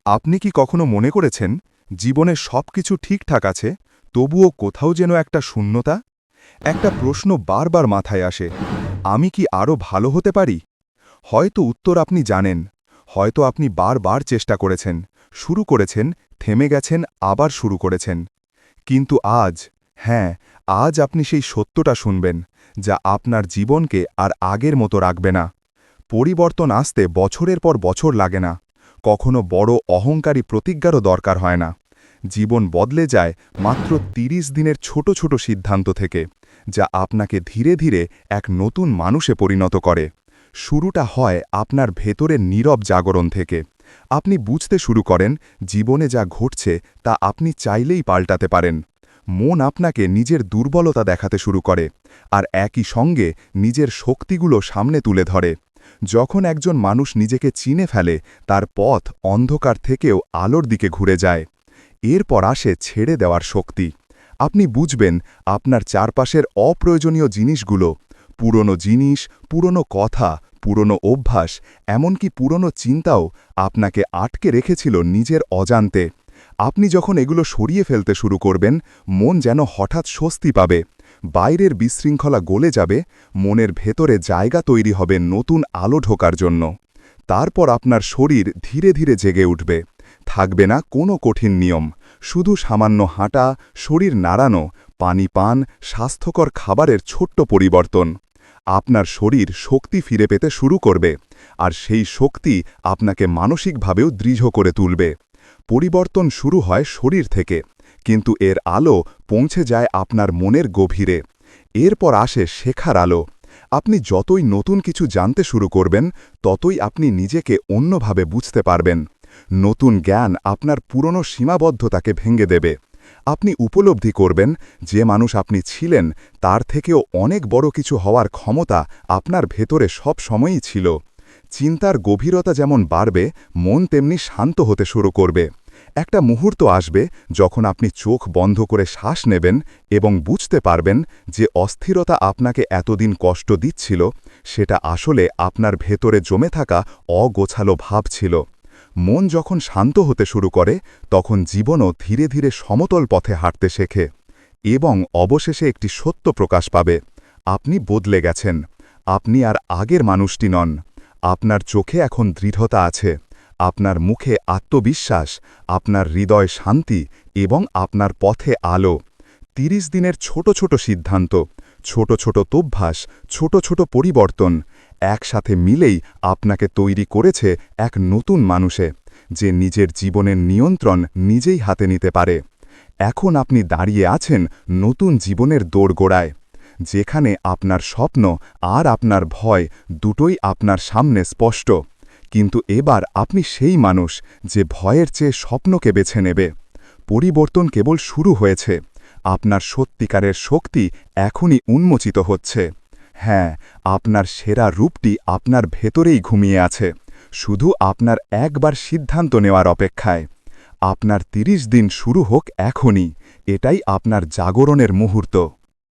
আপনি কি কখনো মনে করেছেন জীবনে সবকিছু ঠিকঠাক আছে, তবুও কোথাও যেন একটা শূন্যতা? একটা প্রশ্ন বারবার মাথায় আসে, আমি কি আরও ভালো হতে পারি? হয়তো উত্তর আপনি জানেন, হয়তো আপনি বারবার চেষ্টা করেছেন, শুরু করেছেন, থেমে গেছেন, আবার শুরু করেছেন। কিন্তু আজ, হ্যাঁ, আজ আপনি সেই সত্যটা শুনবেন, যা আপনার জীবনকে আর আগের মতো রাখবে না। পরিবর্তন আসতে বছরের পর বছর লাগে না, কখনো বড় অহংকারী প্রতিজ্ঞারও দরকার হয় না। জীবন বদলে যায় মাত্র ৩০ দিনের ছোট ছোট সিদ্ধান্ত থেকে, যা আপনাকে ধীরে ধীরে এক নতুন মানুষে পরিণত করে। শুরুটা হয় আপনার ভেতরের নীরব জাগরণ থেকে। আপনি বুঝতে শুরু করেন জীবনে যা ঘটছে তা আপনি চাইলেই পাল্টাতে পারেন। মন আপনাকে নিজের দুর্বলতা দেখাতে শুরু করে, আর একই সঙ্গে নিজের শক্তিগুলো সামনে তুলে ধরে। যখন একজন মানুষ নিজেকে চিনে ফেলে, তার পথ অন্ধকার থেকেও আলোর দিকে ঘুরে যায়। এরপর আসে ছেড়ে দেওয়ার শক্তি। আপনি বুঝবেন আপনার চারপাশের অপ্রয়োজনীয় জিনিসগুলো, পুরনো জিনিস, পুরনো কথা, পুরনো অভ্যাস, এমনকি পুরনো চিন্তাও আপনাকে আটকে রেখেছিল নিজের অজান্তে। আপনি যখন এগুলো সরিয়ে ফেলতে শুরু করবেন, মন যেন হঠাৎ স্বস্তি পাবে। বাইরের বিশৃঙ্খলা গলে যাবে, মনের ভেতরে জায়গা তৈরি হবে নতুন আলো ঢোকার জন্য। তারপর আপনার শরীর ধীরে ধীরে জেগে উঠবে। থাকবে না কোনো কঠিন নিয়ম, শুধু সামান্য হাঁটা, শরীর নাড়ানো, পানি পান, স্বাস্থ্যকর খাবারের ছোট্ট পরিবর্তন। আপনার শরীর শক্তি ফিরে পেতে শুরু করবে, আর সেই শক্তি আপনাকে মানসিকভাবেও দৃঢ় করে তুলবে। পরিবর্তন শুরু হয় শরীর থেকে, কিন্তু এর আলো পৌঁছে যায় আপনার মনের গভীরে। এরপর আসে শেখার আলো। আপনি যতই নতুন কিছু জানতে শুরু করবেন, ততই আপনি নিজেকে অন্যভাবে বুঝতে পারবেন। নতুন জ্ঞান আপনার পুরনো সীমাবদ্ধতাকে ভেঙে দেবে। আপনি উপলব্ধি করবেন যে মানুষ আপনি ছিলেন, তার থেকেও অনেক বড় কিছু হওয়ার ক্ষমতা আপনার ভেতরে সব সময়ই ছিল। চিন্তার গভীরতা যেমন বাড়বে, মন তেমনি শান্ত হতে শুরু করবে। একটা মুহূর্ত আসবে যখন আপনি চোখ বন্ধ করে শ্বাস নেবেন এবং বুঝতে পারবেন যে অস্থিরতা আপনাকে এতদিন কষ্ট দিচ্ছিল, সেটা আসলে আপনার ভেতরে জমে থাকা অগোছালো ভাব ছিল। মন যখন শান্ত হতে শুরু করে, তখন জীবনও ধীরে ধীরে সমতল পথে হাঁটতে শেখে। এবং অবশেষে একটি সত্য প্রকাশ পাবে, আপনি বদলে গেছেন। আপনি আর আগের মানুষটি নন। আপনার চোখে এখন দৃঢ়তা আছে, আপনার মুখে আত্মবিশ্বাস, আপনার হৃদয় শান্তি, এবং আপনার পথে আলো। ৩০ দিনের ছোট ছোট সিদ্ধান্ত, ছোট ছোট অভ্যাস, ছোট ছোট পরিবর্তন একসাথে মিলেই আপনাকে তৈরি করেছে এক নতুন মানুষে, যে নিজের জীবনের নিয়ন্ত্রণ নিজেই হাতে নিতে পারে। এখন আপনি দাঁড়িয়ে আছেন নতুন জীবনের দোরগোড়ায়, যেখানে আপনার স্বপ্ন আর আপনার ভয় দুটোই আপনার সামনে স্পষ্ট। কিন্তু এবার আপনি সেই মানুষ যে ভয়ের চেয়ে স্বপ্নকে বেছে নেবে। পরিবর্তন কেবল শুরু হয়েছে, আপনার সত্যিকারের শক্তি এখনই উন্মোচিত হচ্ছে। হ্যাঁ, আপনার সেরা রূপটি আপনার ভেতরেই ঘুমিয়ে আছে, শুধু আপনার একবার সিদ্ধান্ত নেওয়ার অপেক্ষায়। আপনার ৩০ দিন শুরু হোক এখনই, এটাই আপনার জাগরণের মুহূর্ত।